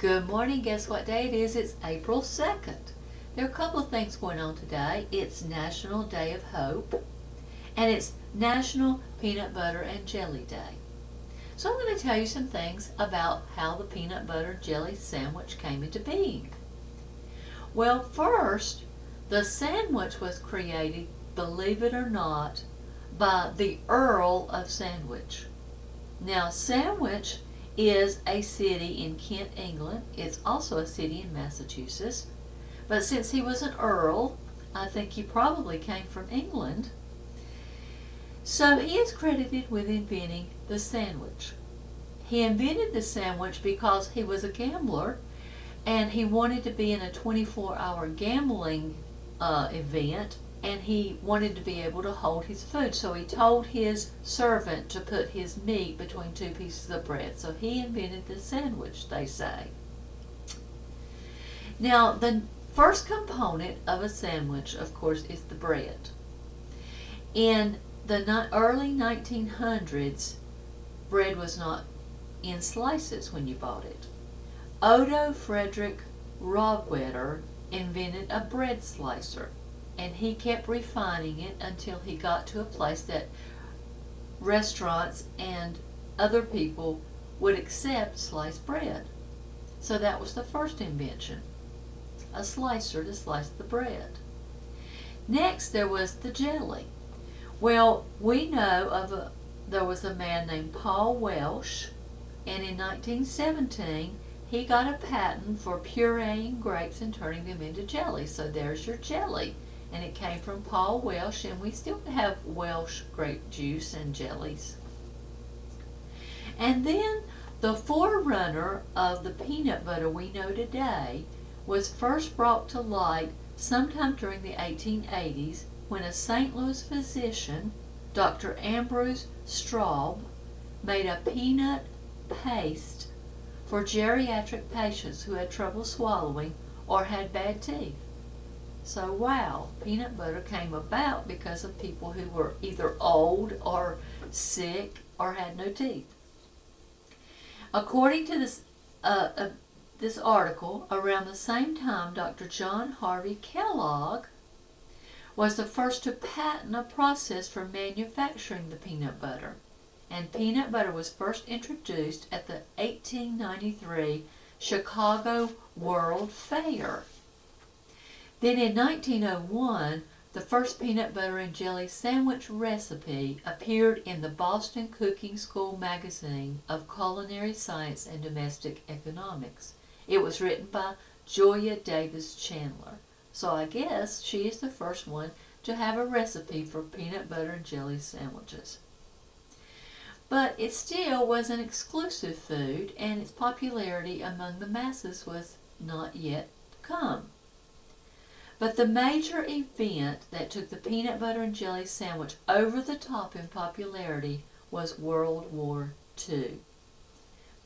Good morning. Guess what day it is? It's April 2nd. There are a couple of things going on today. It's National Day of Hope, and it's National Peanut Butter and Jelly Day. So I'm going to tell you some things about how the peanut butter jelly sandwich came into being. Well, first, the sandwich was created, believe it or not, by the Earl of Sandwich. Now, Sandwich is a city in Kent, England. It's also a city in Massachusetts. But since he was an earl, I think he probably came from England. So he is credited with inventing the sandwich. He invented the sandwich because he was a gambler and he wanted to be in a 24-hour gambling event, and he wanted to be able to hold his food. So he told his servant to put his meat between two pieces of bread. So he invented the sandwich, they say. Now, the first component of a sandwich, of course, is the bread. In the early 1900s, bread was not in slices when you bought it. Odo Frederick Rohwedder invented a bread slicer, and he kept refining it until he got to a place that restaurants and other people would accept sliced bread. So that was the first invention, a slicer to slice the bread. Next, there was the jelly. Well, we know there was a man named Paul Welsh, and in 1917 he got a patent for pureeing grapes and turning them into jelly. So there's your jelly. And it came from Paul Welsh, and we still have Welsh grape juice and jellies. And then the forerunner of the peanut butter we know today was first brought to light sometime during the 1880s when a St. Louis physician, Dr. Ambrose Straub, made a peanut paste for geriatric patients who had trouble swallowing or had bad teeth. So wow, peanut butter came about because of people who were either old or sick or had no teeth. According to this article, around the same time, Dr. John Harvey Kellogg was the first to patent a process for manufacturing the peanut butter. And peanut butter was first introduced at the 1893 Chicago World Fair. Then in 1901, the first peanut butter and jelly sandwich recipe appeared in the Boston Cooking School magazine of Culinary Science and Domestic Economics. It was written by Julia Davis Chandler. So I guess she is the first one to have a recipe for peanut butter and jelly sandwiches. But it still was an exclusive food, and its popularity among the masses was not yet come. But the major event that took the peanut butter and jelly sandwich over the top in popularity was World War II.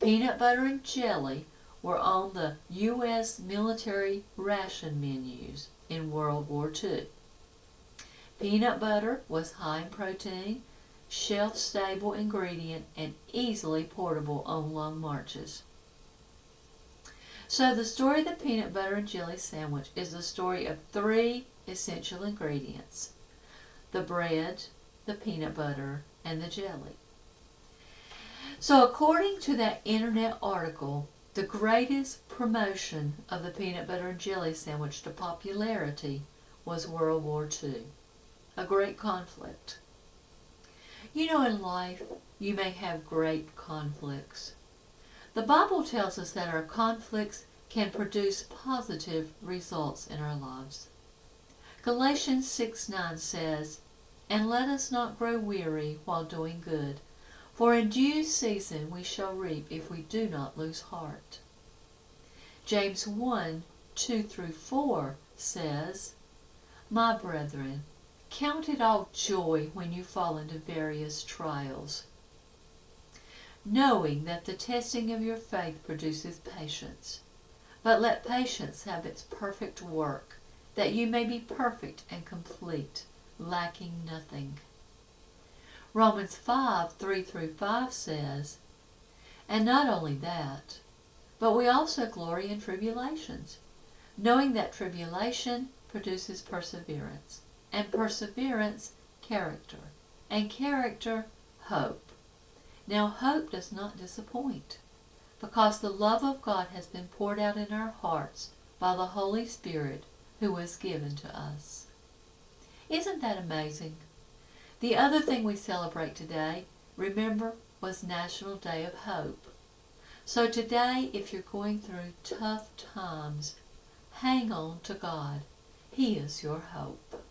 Peanut butter and jelly were on the U.S. military ration menus in World War II. Peanut butter was high in protein, shelf-stable ingredient, and easily portable on long marches. So the story of the peanut butter and jelly sandwich is the story of three essential ingredients: the bread, the peanut butter, and the jelly. So according to that internet article, the greatest promotion of the peanut butter and jelly sandwich to popularity was World War II, a great conflict. You know, in life, you may have great conflicts. The Bible tells us that our conflicts can produce positive results in our lives. Galatians 6:9 says, "And let us not grow weary while doing good, for in due season we shall reap if we do not lose heart." James 1:2-4 says, "My brethren, count it all joy when you fall into various trials, knowing that the testing of your faith produces patience. But let patience have its perfect work, that you may be perfect and complete, lacking nothing." Romans 5:3-5 says, "And not only that, But we also glory in tribulations, knowing that tribulation produces perseverance, and perseverance, character, and character, hope. Now hope does not disappoint, because the love of God has been poured out in our hearts by the Holy Spirit who was given to us. Isn't that amazing? The other thing we celebrate today, remember, was National Day of Hope. So today, if you're going through tough times, hang on to God. He is your hope.